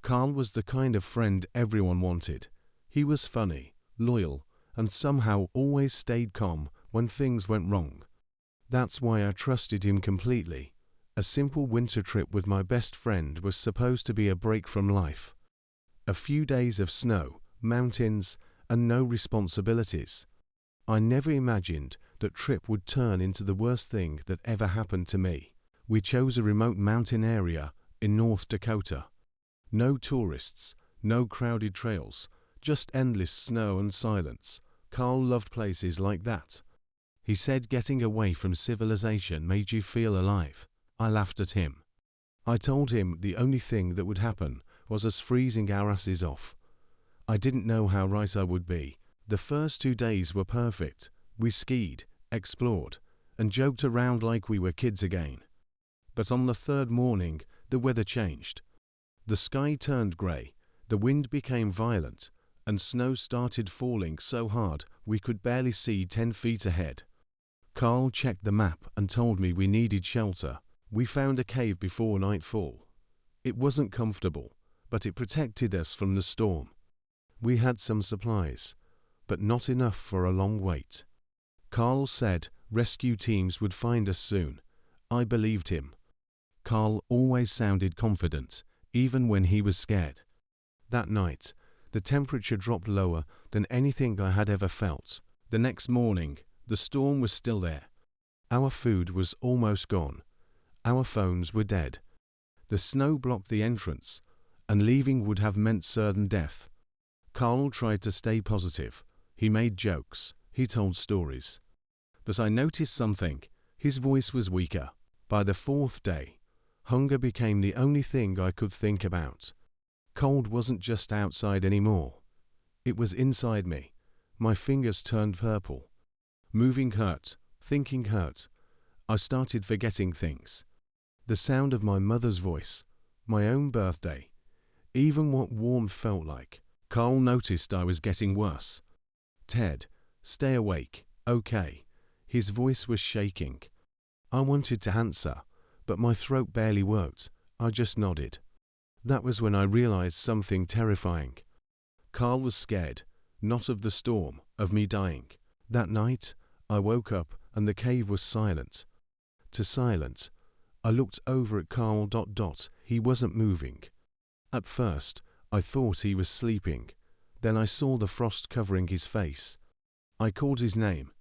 Carl was the kind of friend everyone wanted. He was funny, loyal, and somehow always stayed calm when things went wrong. That's why I trusted him completely. A simple winter trip with my best friend was supposed to be a break from life. A few days of snow, mountains, and no responsibilities. I never imagined that trip would turn into the worst thing that ever happened to me. We chose a remote mountain area in North Dakota. No tourists, no crowded trails, just endless snow and silence. Carl loved places like that. He said getting away from civilization made you feel alive. I laughed at him. I told him the only thing that would happen was us freezing our asses off. I didn't know how right I would be. The first 2 days were perfect. We skied, explored, and joked around like we were kids again. But on the third morning, the weather changed. The sky turned grey, the wind became violent, and snow started falling so hard we could barely see 10 feet ahead. Carl checked the map and told me we needed shelter. We found a cave before nightfall. It wasn't comfortable, but it protected us from the storm. We had some supplies, but not enough for a long wait. Carl said rescue teams would find us soon. I believed him. Carl always sounded confident, even when he was scared. That night, the temperature dropped lower than anything I had ever felt. The next morning, the storm was still there. Our food was almost gone. Our phones were dead. The snow blocked the entrance, and leaving would have meant certain death. Carl tried to stay positive. He made jokes. He told stories. But I noticed something. His voice was weaker. By the 4th day, hunger became the only thing I could think about. Cold wasn't just outside anymore. It was inside me. My fingers turned purple. Moving hurt. Thinking hurt. I started forgetting things. The sound of my mother's voice. My own birthday. Even what warmth felt like. Carl noticed I was getting worse. Ted, stay awake, okay. His voice was shaking. I wanted to answer, but my throat barely worked. I just nodded. That was when I realized something terrifying. Carl was scared, not of the storm, of me dying. That night, I woke up and the cave was silent. To silence, I looked over at Carl. He wasn't moving. At first, I thought he was sleeping. Then I saw the frost covering his face. I called his name.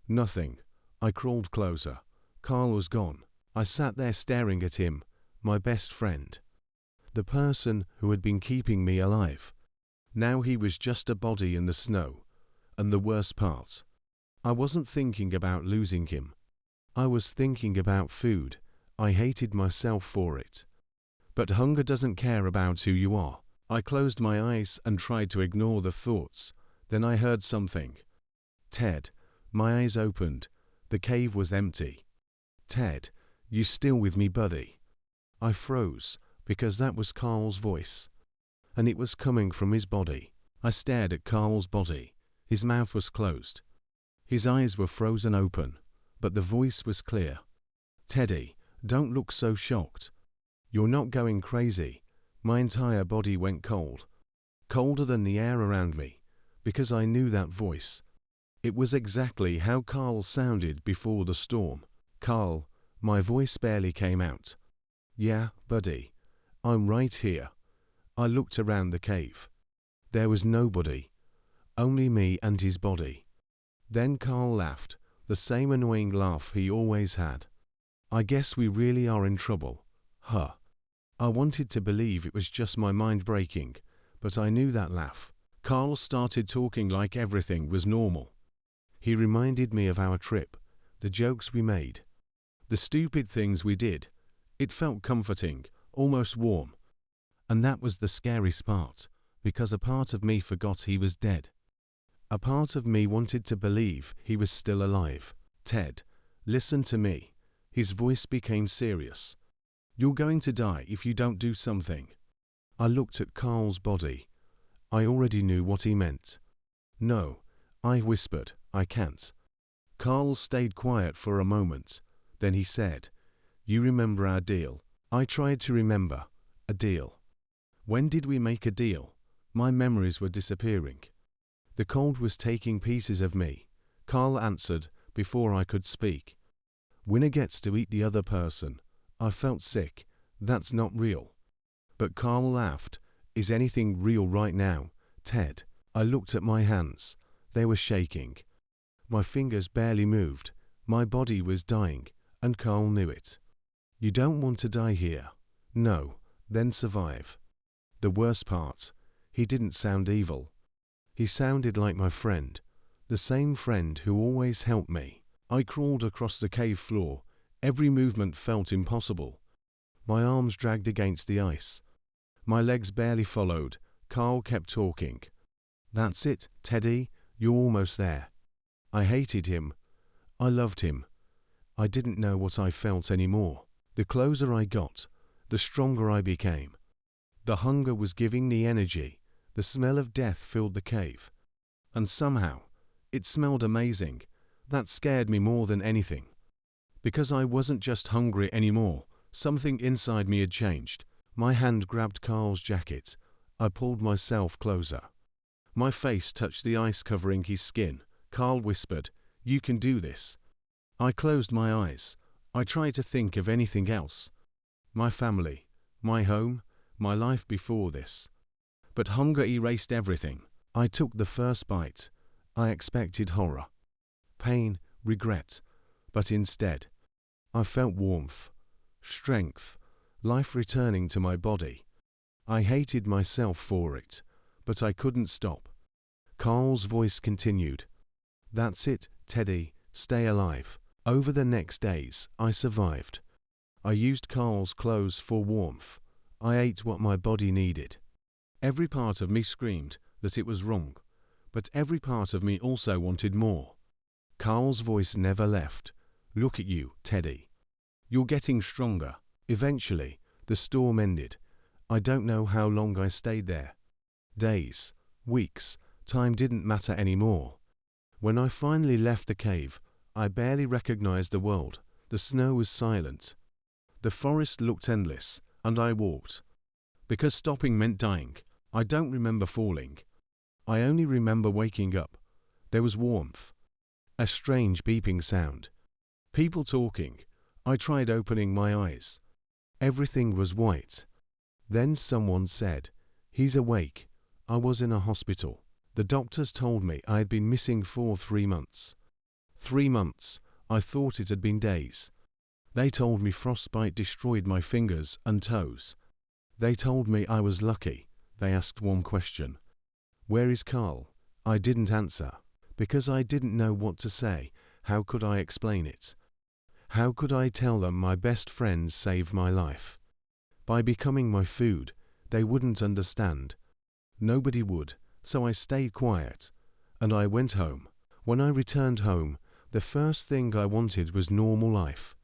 Nothing. I crawled closer. Carl was gone. I sat there staring at him, my best friend. The person who had been keeping me alive. Now he was just a body in the snow. And the worst part, I wasn't thinking about losing him. I was thinking about food. I hated myself for it. But hunger doesn't care about who you are. I closed my eyes and tried to ignore the thoughts. Then I heard something. Ted. My eyes opened. The cave was empty. Ted, you still with me, buddy? I froze, because that was Carl's voice. And it was coming from his body. I stared at Carl's body. His mouth was closed. His eyes were frozen open, but the voice was clear. Teddy, don't look so shocked. You're not going crazy. My entire body went cold. Colder than the air around me, because I knew that voice. It was exactly how Carl sounded before the storm. Carl, my voice barely came out. Yeah, buddy. I'm right here. I looked around the cave. There was nobody. Only me and his body. Then Carl laughed, the same annoying laugh he always had. I guess we really are in trouble. Huh. I wanted to believe it was just my mind breaking, but I knew that laugh. Carl started talking like everything was normal. He reminded me of our trip, the jokes we made, the stupid things we did. It felt comforting, almost warm. And that was the scariest part, because a part of me forgot he was dead. A part of me wanted to believe he was still alive. Ted, listen to me. His voice became serious. You're going to die if you don't do something. I looked at Carl's body. I already knew what he meant. No, I whispered, I can't. Carl stayed quiet for a moment. Then he said, you remember our deal? I tried to remember. A deal. When did we make a deal? My memories were disappearing. The cold was taking pieces of me. Carl answered before I could speak. Winner gets to eat the other person. I felt sick. That's not real. But Carl laughed. Is anything real right now, Ted? I looked at my hands. They were shaking. My fingers barely moved. My body was dying, and Carl knew it. You don't want to die here. No, then survive. The worst part, he didn't sound evil. He sounded like my friend, the same friend who always helped me. I crawled across the cave floor. Every movement felt impossible. My arms dragged against the ice. My legs barely followed. Carl kept talking. That's it, Teddy, you're almost there. I hated him. I loved him. I didn't know what I felt anymore. The closer I got, the stronger I became. The hunger was giving me energy. The smell of death filled the cave. And somehow, it smelled amazing. That scared me more than anything. Because I wasn't just hungry anymore, something inside me had changed. My hand grabbed Carl's jacket. I pulled myself closer. My face touched the ice covering his skin. Carl whispered, "You can do this." I closed my eyes. I tried to think of anything else. My family, my home, my life before this. But hunger erased everything. I took the first bite. I expected horror, pain, regret, but instead, I felt warmth, strength, life returning to my body. I hated myself for it, but I couldn't stop. Carl's voice continued. That's it, Teddy, stay alive. Over the next days, I survived. I used Carl's clothes for warmth. I ate what my body needed. Every part of me screamed that it was wrong, but every part of me also wanted more. Carl's voice never left. Look at you, Teddy. You're getting stronger. Eventually, the storm ended. I don't know how long I stayed there. Days, weeks, time didn't matter anymore. When I finally left the cave, I barely recognized the world. The snow was silent. The forest looked endless, and I walked. Because stopping meant dying, I don't remember falling. I only remember waking up. There was warmth. A strange beeping sound. People talking. I tried opening my eyes. Everything was white. Then someone said, "He's awake." I was in a hospital. The doctors told me I had been missing for 3 months. 3 months. I thought it had been days. They told me frostbite destroyed my fingers and toes. They told me I was lucky. They asked one question. Where is Carl? I didn't answer. Because I didn't know what to say. How could I explain it? How could I tell them my best friend saved my life? By becoming my food, they wouldn't understand. Nobody would, so I stayed quiet. And I went home. When I returned home, the first thing I wanted was normal life.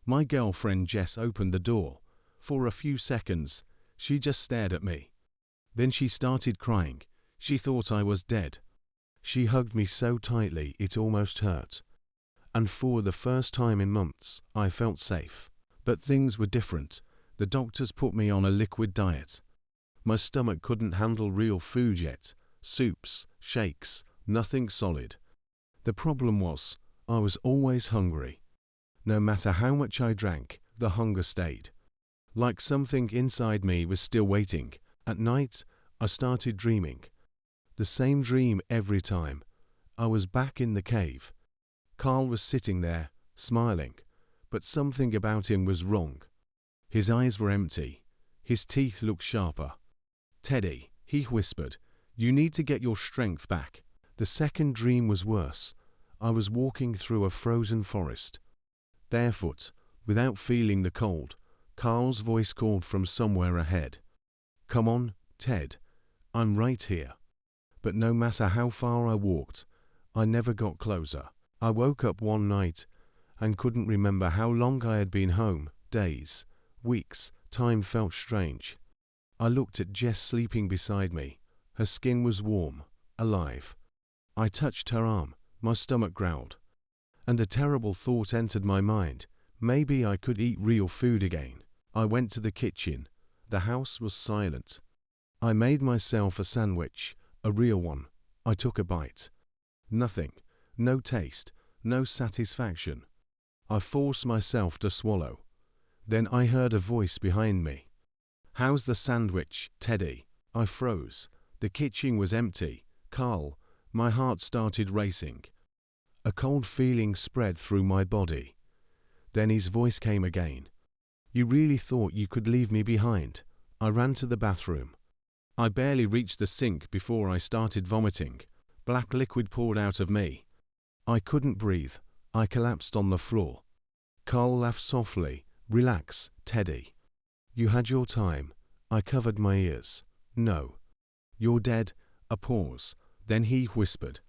My girlfriend Jess opened the door. For a few seconds, she just stared at me. Then she started crying. She thought I was dead. She hugged me so tightly it almost hurt. And for the first time in months, I felt safe. But things were different. The doctors put me on a liquid diet. My stomach couldn't handle real food yet. Soups, shakes, nothing solid. The problem was, I was always hungry. No matter how much I drank, the hunger stayed. Like something inside me was still waiting. At night, I started dreaming. The same dream every time. I was back in the cave. Carl was sitting there, smiling, but something about him was wrong. His eyes were empty. His teeth looked sharper. Teddy, he whispered, you need to get your strength back. The second dream was worse. I was walking through a frozen forest. Barefoot, without feeling the cold, Carl's voice called from somewhere ahead. Come on, Ted. I'm right here. But no matter how far I walked, I never got closer. I woke up one night and couldn't remember how long I had been home. Days, weeks, time felt strange. I looked at Jess sleeping beside me. Her skin was warm, alive. I touched her arm. My stomach growled. And a terrible thought entered my mind. Maybe I could eat real food again. I went to the kitchen. The house was silent. I made myself a sandwich, a real one. I took a bite. Nothing. No taste. No satisfaction. I forced myself to swallow. Then I heard a voice behind me. "How's the sandwich, Teddy?" I froze. The kitchen was empty. Carl. My heart started racing. A cold feeling spread through my body. Then his voice came again. "You really thought you could leave me behind?" I ran to the bathroom. I barely reached the sink before I started vomiting. Black liquid poured out of me. I couldn't breathe. I collapsed on the floor. Carl laughed softly. "Relax, Teddy. You had your time." I covered my ears. "No. You're dead." A pause. Then he whispered,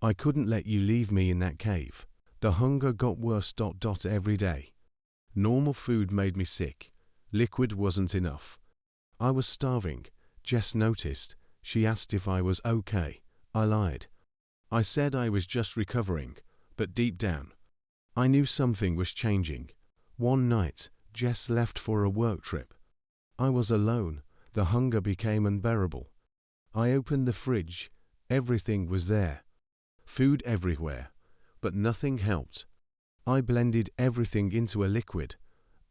"I couldn't let you leave me in that cave." The hunger got worse. Every day. Normal food made me sick. Liquid wasn't enough. I was starving. Jess noticed. She asked if I was okay. I lied. I said I was just recovering, but deep down, I knew something was changing. One night, Jess left for a work trip. I was alone. The hunger became unbearable. I opened the fridge. Everything was there. Food everywhere. But nothing helped. I blended everything into a liquid.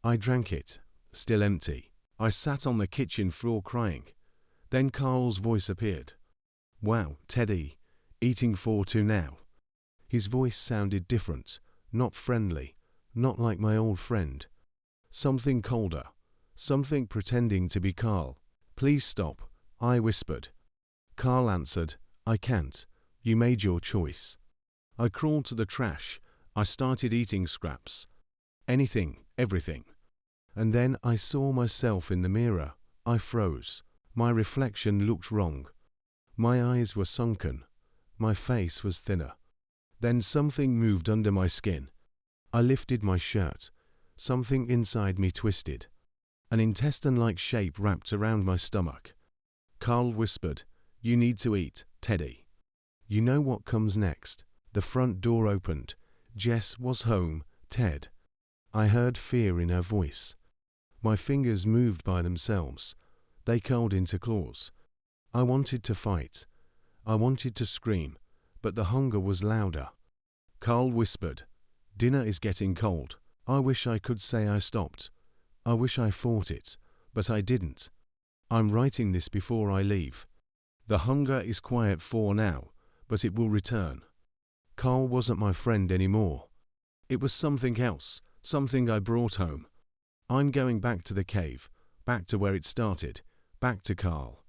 I drank it. Still empty. I sat on the kitchen floor crying. Then Carl's voice appeared. "Wow, Teddy, eating for two now." His voice sounded different, not friendly, not like my old friend. Something colder. Something pretending to be Carl. "Please stop," I whispered. Carl answered, "I can't. You made your choice." I crawled to the trash. I started eating scraps. Anything, everything. And then I saw myself in the mirror. I froze. My reflection looked wrong. My eyes were sunken. My face was thinner. Then something moved under my skin. I lifted my shirt. Something inside me twisted. An intestine-like shape wrapped around my stomach. Carl whispered, "You need to eat, Teddy." You know what comes next. The front door opened. Jess was home. "Ted." I heard fear in her voice. My fingers moved by themselves. They curled into claws. I wanted to fight. I wanted to scream, but the hunger was louder. Carl whispered, "Dinner is getting cold." I wish I could say I stopped. I wish I fought it, but I didn't. I'm writing this before I leave. The hunger is quiet for now, but it will return. Carl wasn't my friend anymore. It was something else, something I brought home. I'm going back to the cave, back to where it started, back to Carl.